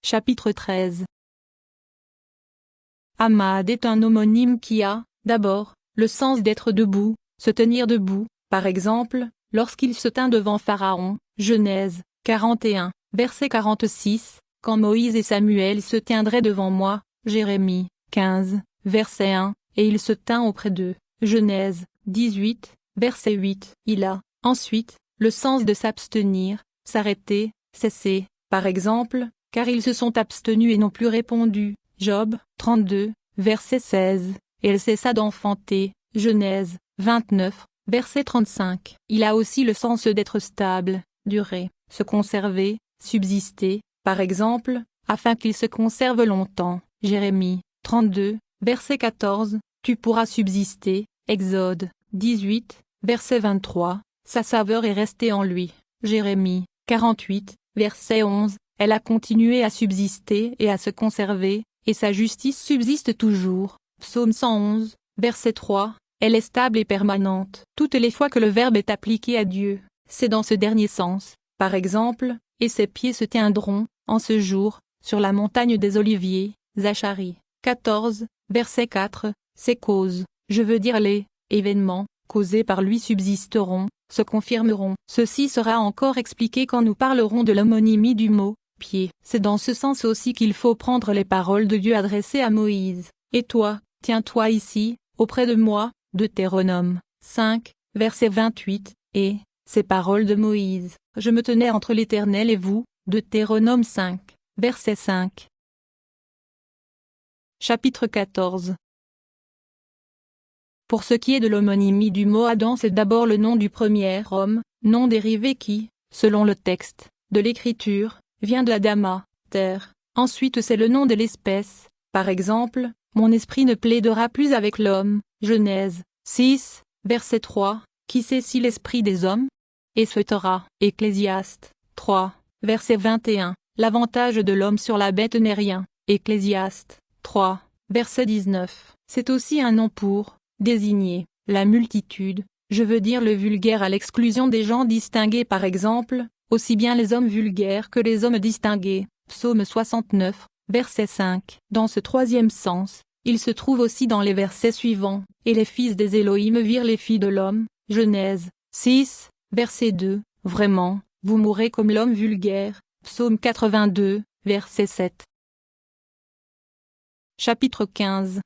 Chapitre 13. Ahmad est un homonyme qui a, d'abord, le sens d'être debout, se tenir debout, par exemple, lorsqu'il se tint devant Pharaon, Genèse 41, verset 46, quand Moïse et Samuel se tiendraient devant moi, Jérémie 15, verset 1, et il se tint auprès d'eux, Genèse 18, verset 8. Il a, ensuite, le sens de s'abstenir, s'arrêter, cesser, par exemple, car ils se sont abstenus et n'ont plus répondu, Job 32, verset 16, et elle cessa d'enfanter, Genèse 29, verset 35. Il a aussi le sens d'être stable, durer, se conserver, subsister, par exemple, afin qu'il se conserve longtemps, Jérémie 32, verset 14, tu pourras subsister, Exode 18, verset 23, sa saveur est restée en lui, Jérémie 48, verset 11, elle a continué à subsister et à se conserver, et sa justice subsiste toujours, Psaume 111, verset 3, elle est stable et permanente. Toutes les fois que le verbe est appliqué à Dieu, c'est dans ce dernier sens, par exemple, et ses pieds se tiendront, en ce jour, sur la montagne des Oliviers, Zacharie 14, verset 4, ces causes, je veux dire les événements, causés par lui subsisteront, se confirmeront. Ceci sera encore expliqué quand nous parlerons de l'homonymie du mot « pied ». C'est dans ce sens aussi qu'il faut prendre les paroles de Dieu adressées à Moïse. « Et toi, tiens-toi ici, auprès de moi » Deutéronome 5, verset 28, et « ces paroles de Moïse, je me tenais entre l'Éternel et vous » Deutéronome 5, verset 5. Chapitre 14. Pour ce qui est de l'homonymie du mot Adam, c'est d'abord le nom du premier homme, nom dérivé qui, selon le texte de l'Écriture, vient de l'Adama, terre. Ensuite c'est le nom de l'espèce, par exemple, mon esprit ne plaidera plus avec l'homme, Genèse 6, verset 3, qui sait si l'esprit des hommes et souhaitera, Ecclésiaste 3, verset 21, l'avantage de l'homme sur la bête n'est rien, Ecclésiaste 3, verset 19. C'est aussi un nom pour désigner la multitude, je veux dire le vulgaire à l'exclusion des gens distingués, par exemple, aussi bien les hommes vulgaires que les hommes distingués, Psaume 69, verset 5. Dans ce troisième sens, il se trouve aussi dans les versets suivants, et les fils des Élohim virent les filles de l'homme, Genèse 6, verset 2, vraiment, vous mourrez comme l'homme vulgaire, Psaume 82, verset 7. Chapitre 15.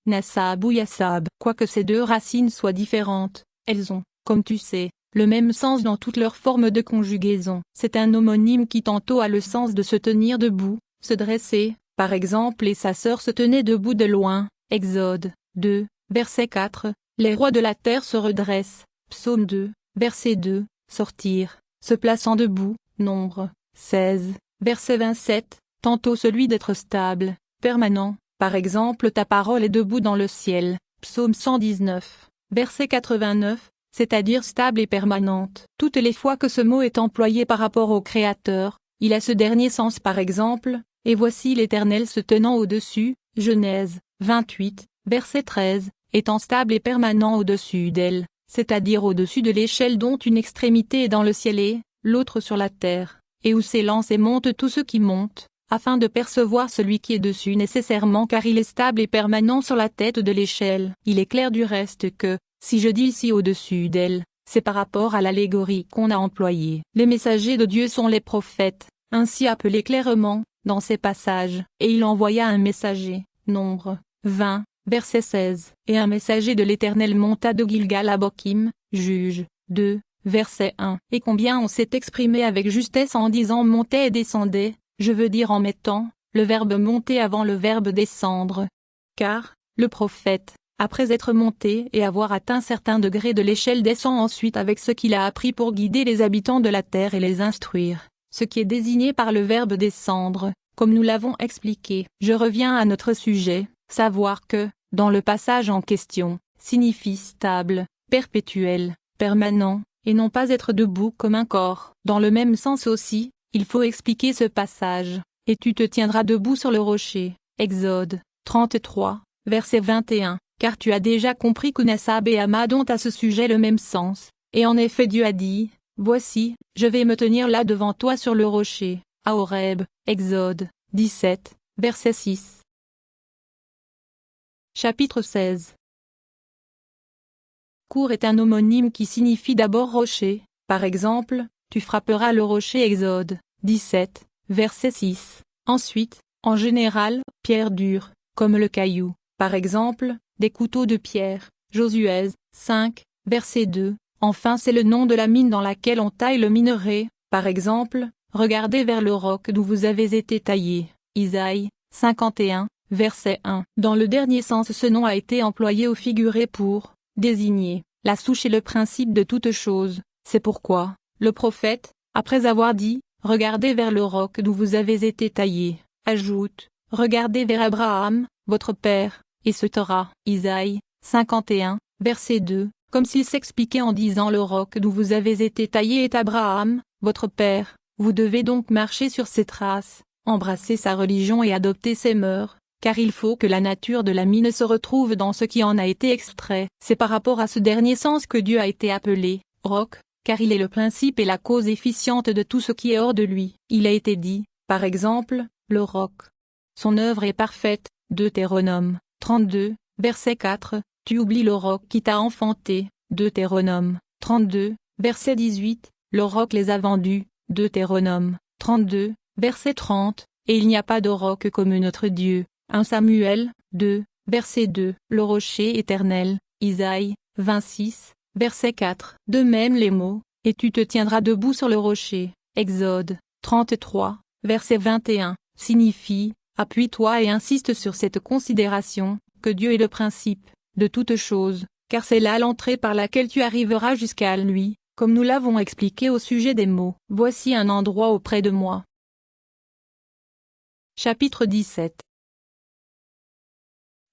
Nassab ou Yassab. Quoique ces deux racines soient différentes, elles ont, comme tu sais, le même sens dans toutes leurs formes de conjugaison. C'est un homonyme qui tantôt a le sens de se tenir debout, se dresser, par exemple, et sa sœur se tenait debout de loin, Exode 2, verset 4, les rois de la terre se redressent, Psaume 2, verset 2, sortir, se plaçant debout, Nombre 16, verset 27, tantôt celui d'être stable, permanent, par exemple ta parole est debout dans le ciel, Psaume 119, verset 89, c'est-à-dire stable et permanente. Toutes les fois que ce mot est employé par rapport au Créateur, il a ce dernier sens, par exemple, et voici l'Éternel se tenant au-dessus, Genèse 28, verset 13, étant stable et permanent au-dessus d'elle, c'est-à-dire au-dessus de l'échelle dont une extrémité est dans le ciel et l'autre sur la terre, et où s'élancent et montent tous ceux qui montent, afin de percevoir celui qui est dessus nécessairement car il est stable et permanent sur la tête de l'échelle. Il est clair du reste que, si je dis ici au-dessus d'elle, c'est par rapport à l'allégorie qu'on a employée. Les messagers de Dieu sont les prophètes, ainsi appelés clairement, dans ces passages, et il envoya un messager, Nombre 20, verset 16, et un messager de l'Éternel monta de Gilgal à Bokim, Juge 2, verset 1. Et combien on s'est exprimé avec justesse en disant montait et descendait, je veux dire en mettant le verbe monter avant le verbe descendre. Car, le prophète, après être monté et avoir atteint certain degré de l'échelle, descend ensuite avec ce qu'il a appris pour guider les habitants de la terre et les instruire, ce qui est désigné par le verbe descendre, comme nous l'avons expliqué. Je reviens à notre sujet, savoir que, dans le passage en question, signifie stable, perpétuel, permanent, et non pas être debout comme un corps. Dans le même sens aussi, il faut expliquer ce passage, et tu te tiendras debout sur le rocher, Exode 33, verset 21, car tu as déjà compris que Nassab et Ahmad ont à ce sujet le même sens, et en effet Dieu a dit, voici, je vais me tenir là devant toi sur le rocher, à Horeb, Exode 17, verset 6. Chapitre 16. Kour est un homonyme qui signifie d'abord rocher, par exemple, tu frapperas le rocher Exode 17, verset 6. Ensuite, en général, pierre dure, comme le caillou, par exemple, des couteaux de pierre, Josué 5, verset 2. Enfin c'est le nom de la mine dans laquelle on taille le minerai, par exemple, regardez vers le roc d'où vous avez été taillé, Isaïe 51, verset 1. Dans le dernier sens ce nom a été employé au figuré pour désigner la souche et le principe de toute chose, c'est pourquoi, le prophète, après avoir dit, regardez vers le roc d'où vous avez été taillé, ajoute, regardez vers Abraham, votre père, et ce Torah, Isaïe 51, verset 2, comme s'il s'expliquait en disant le roc d'où vous avez été taillé est Abraham, votre père, vous devez donc marcher sur ses traces, embrasser sa religion et adopter ses mœurs, car il faut que la nature de la mine se retrouve dans ce qui en a été extrait. C'est par rapport à ce dernier sens que Dieu a été appelé roc, car il est le principe et la cause efficiente de tout ce qui est hors de lui. Il a été dit, par exemple, le roc. Son œuvre est parfaite, Deutéronome 32, verset 4, tu oublies le roc qui t'a enfanté, Deutéronome 32, verset 18, le roc les a vendus, Deutéronome 32, verset 30, et il n'y a pas de roc comme notre Dieu, 1 Samuel 2, verset 2, le rocher éternel, Isaïe 26, verset 4. De même les mots, et tu te tiendras debout sur le rocher, Exode 33, verset 21, signifient, appuie-toi et insiste sur cette considération, que Dieu est le principe de toute chose, car c'est là l'entrée par laquelle tu arriveras jusqu'à lui, comme nous l'avons expliqué au sujet des mots. Voici un endroit auprès de moi. Chapitre 17.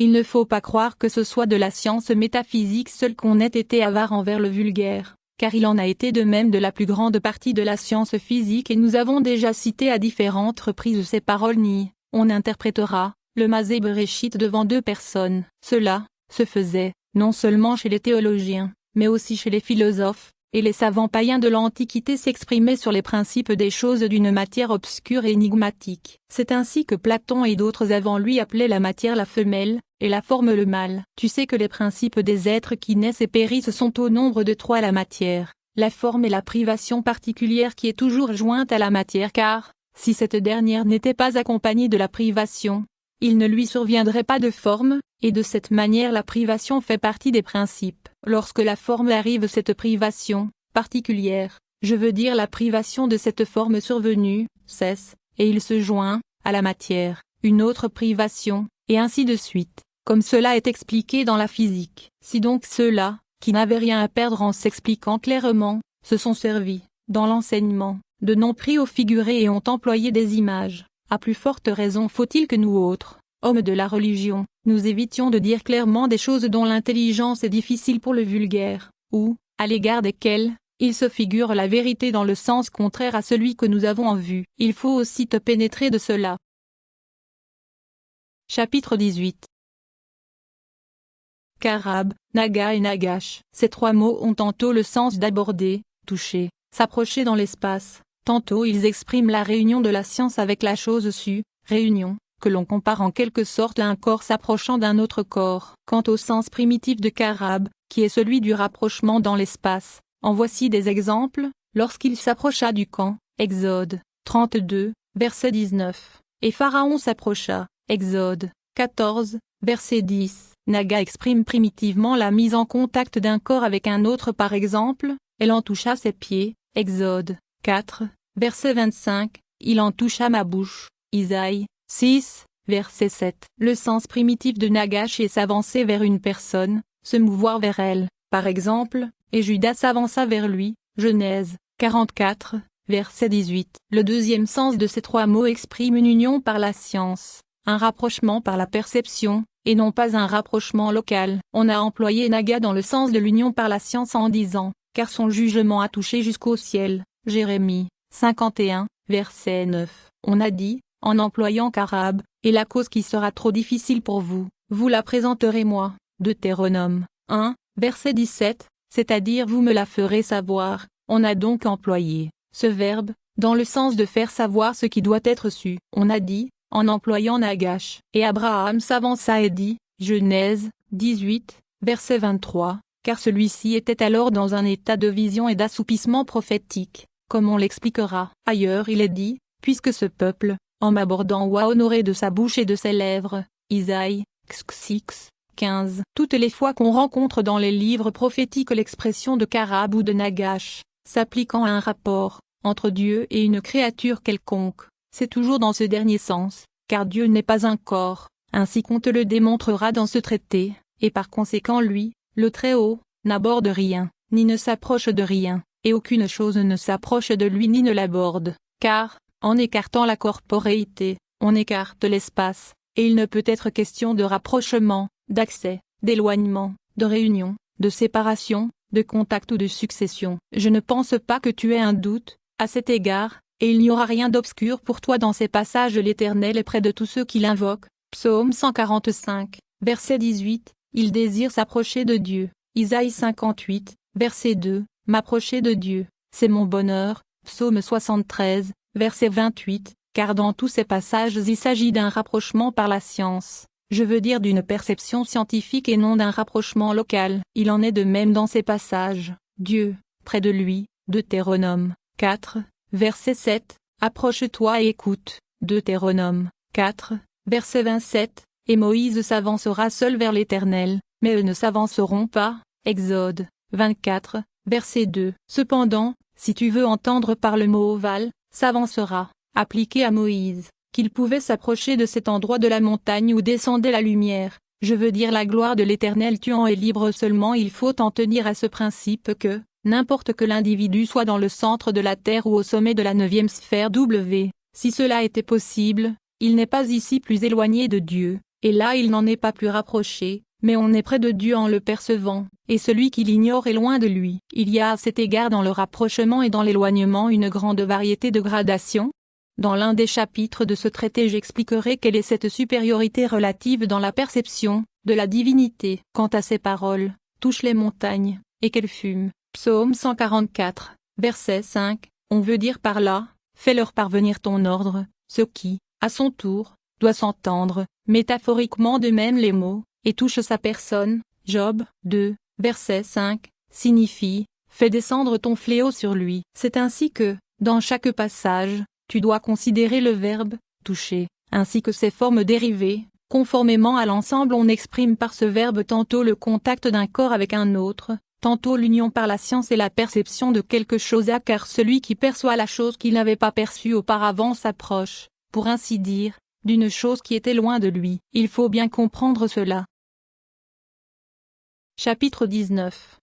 Il ne faut pas croire que ce soit de la science métaphysique seule qu'on ait été avare envers le vulgaire, car il en a été de même de la plus grande partie de la science physique et nous avons déjà cité à différentes reprises ces paroles ni, on interprétera, le Masé Bereshit devant deux personnes. Cela se faisait, non seulement chez les théologiens, mais aussi chez les philosophes, et les savants païens de l'Antiquité s'exprimaient sur les principes des choses d'une matière obscure et énigmatique. C'est ainsi que Platon et d'autres avant lui appelaient la matière la femelle, et la forme le mâle. Tu sais que les principes des êtres qui naissent et périssent sont au nombre de trois la matière, la forme et la privation particulière qui est toujours jointe à la matière car, si cette dernière n'était pas accompagnée de la privation, il ne lui surviendrait pas de forme, et de cette manière la privation fait partie des principes. Lorsque la forme arrive cette privation, particulière, je veux dire la privation de cette forme survenue, cesse, et il se joint, à la matière, une autre privation, et ainsi de suite, comme cela est expliqué dans la physique. Si donc ceux-là, qui n'avaient rien à perdre en s'expliquant clairement, se sont servis, dans l'enseignement, de noms pris au figuré et ont employé des images, à plus forte raison faut-il que nous autres, hommes de la religion, nous évitions de dire clairement des choses dont l'intelligence est difficile pour le vulgaire, ou, à l'égard desquelles, il se figure la vérité dans le sens contraire à celui que nous avons en vue. Il faut aussi te pénétrer de cela. Chapitre 18. Karab, Naga et Nagash. Ces trois mots ont tantôt le sens d'aborder, toucher, s'approcher dans l'espace, tantôt ils expriment la réunion de la science avec la chose sue, réunion, que l'on compare en quelque sorte à un corps s'approchant d'un autre corps. Quant au sens primitif de Karab, qui est celui du rapprochement dans l'espace, en voici des exemples, lorsqu'il s'approcha du camp, Exode 32, verset 19, et Pharaon s'approcha, Exode 14, verset 10. Naga exprime primitivement la mise en contact d'un corps avec un autre par exemple, elle en toucha ses pieds, Exode 4, verset 25, il en toucha ma bouche, Isaïe 6, verset 7. Le sens primitif de Nagash est s'avancer vers une personne, se mouvoir vers elle, par exemple, et Judas s'avança vers lui, Genèse 44, verset 18. Le deuxième sens de ces trois mots exprime une union par la science, un rapprochement par la perception, et non pas un rapprochement local. On a employé Naga dans le sens de l'union par la science en disant, car son jugement a touché jusqu'au ciel, Jérémie 51, verset 9. On a dit, en employant Karab, et la cause qui sera trop difficile pour vous, vous la présenterez moi, Deutéronome 1, verset 17, c'est-à-dire vous me la ferez savoir. On a donc employé ce verbe, dans le sens de faire savoir ce qui doit être su. On a dit, en employant Nagash. Et Abraham s'avança et dit, Genèse 18, verset 23, car celui-ci était alors dans un état de vision et d'assoupissement prophétique, comme on l'expliquera. Ailleurs il est dit, puisque ce peuple, en m'abordant ou a honoré de sa bouche et de ses lèvres, Isaïe 6, 15. Toutes les fois qu'on rencontre dans les livres prophétiques l'expression de Karab ou de Nagash, s'appliquant à un rapport entre Dieu et une créature quelconque, c'est toujours dans ce dernier sens, car Dieu n'est pas un corps, ainsi qu'on te le démontrera dans ce traité, et par conséquent lui, le Très-Haut, n'aborde rien, ni ne s'approche de rien, et aucune chose ne s'approche de lui ni ne l'aborde, car, en écartant la corporéité, on écarte l'espace, et il ne peut être question de rapprochement, d'accès, d'éloignement, de réunion, de séparation, de contact ou de succession. Je ne pense pas que tu aies un doute, à cet égard, et il n'y aura rien d'obscur pour toi dans ces passages. L'Éternel est près de tous ceux qui l'invoquent. Psaume 145, verset 18, il désire s'approcher de Dieu. Isaïe 58, verset 2, m'approcher de Dieu, c'est mon bonheur. Psaume 73, verset 28, car dans tous ces passages il s'agit d'un rapprochement par la science. Je veux dire d'une perception scientifique et non d'un rapprochement local. Il en est de même dans ces passages. Dieu, près de lui, Deutéronome 4, verset 7, approche-toi et écoute. Deutéronome 4, verset 27, et Moïse s'avancera seul vers l'Éternel, mais eux ne s'avanceront pas. Exode 24, verset 2. Cependant, si tu veux entendre par le mot ovale, s'avancera, appliqué à Moïse, qu'il pouvait s'approcher de cet endroit de la montagne où descendait la lumière, je veux dire la gloire de l'Éternel tuant est libre seulement. Il faut en tenir à ce principe que, n'importe que l'individu soit dans le centre de la terre ou au sommet de la 9e sphère W, si cela était possible, il n'est pas ici plus éloigné de Dieu, et là il n'en est pas plus rapproché, mais on est près de Dieu en le percevant, et celui qui l'ignore est loin de lui. Il y a à cet égard dans le rapprochement et dans l'éloignement une grande variété de gradations. Dans l'un des chapitres de ce traité j'expliquerai quelle est cette supériorité relative dans la perception de la divinité. Quant à ces paroles, touche les montagnes, et qu'elles fument. Psaume 144, verset 5, on veut dire par là, fais-leur parvenir ton ordre, ce qui, à son tour, doit s'entendre, métaphoriquement de même les mots, et touche sa personne. Job 2, verset 5, signifie, fais descendre ton fléau sur lui. C'est ainsi que, dans chaque passage, tu dois considérer le verbe « toucher », ainsi que ses formes dérivées. Conformément à l'ensemble on exprime par ce verbe tantôt le contact d'un corps avec un autre, tantôt l'union par la science et la perception de quelque chose car celui qui perçoit la chose qu'il n'avait pas perçue auparavant s'approche, pour ainsi dire, d'une chose qui était loin de lui. Il faut bien comprendre cela. Chapitre 19.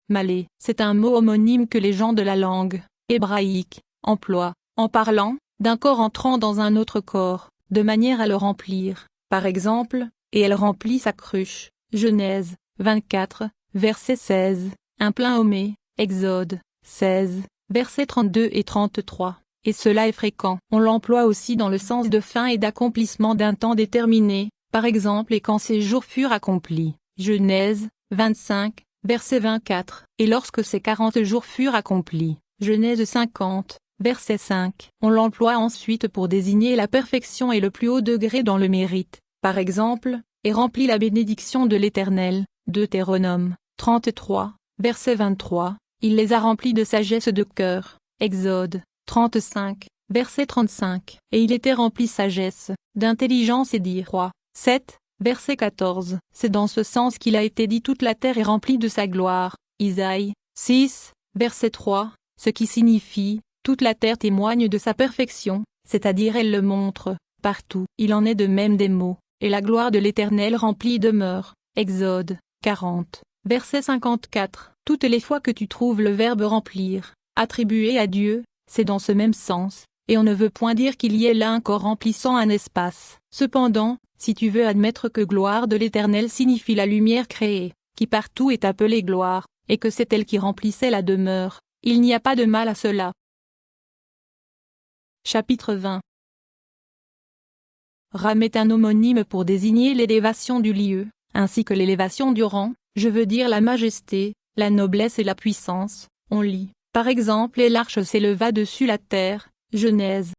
Malé, c'est un mot homonyme que les gens de la langue hébraïque emploient, en parlant d'un corps entrant dans un autre corps, de manière à le remplir. Par exemple, et elle remplit sa cruche. Genèse 24, verset 16, un plein homé. Exode 16, versets 32 et 33. Et cela est fréquent. On l'emploie aussi dans le sens de fin et d'accomplissement d'un temps déterminé, par exemple et quand ces jours furent accomplis. Genèse 25, verset 24. Et lorsque ces 40 jours furent accomplis. Genèse 50, verset 5. On l'emploie ensuite pour désigner la perfection et le plus haut degré dans le mérite. Par exemple, et remplit la bénédiction de l'Éternel. Deutéronome 33, verset 23. Il les a remplis de sagesse de cœur. Exode 35, verset 35. Et il était rempli sagesse, d'intelligence et d'I-roi. 7, verset 14. C'est dans ce sens qu'il a été dit toute la terre est remplie de sa gloire. Isaïe 6, verset 3. Ce qui signifie, toute la terre témoigne de sa perfection, c'est-à-dire elle le montre, partout. Il en est de même des mots, et la gloire de l'Éternel remplie demeure. Exode 40, verset 54. Toutes les fois que tu trouves le verbe remplir, attribué à Dieu, c'est dans ce même sens, et on ne veut point dire qu'il y ait là un corps remplissant un espace. Cependant, si tu veux admettre que gloire de l'Éternel signifie la lumière créée, qui partout est appelée gloire, et que c'est elle qui remplissait la demeure, il n'y a pas de mal à cela. Chapitre 20. Ram est un homonyme pour désigner l'élévation du lieu, ainsi que l'élévation du rang, je veux dire la majesté, la noblesse et la puissance. On lit, Par exemple, et l'arche s'éleva dessus la terre. Genèse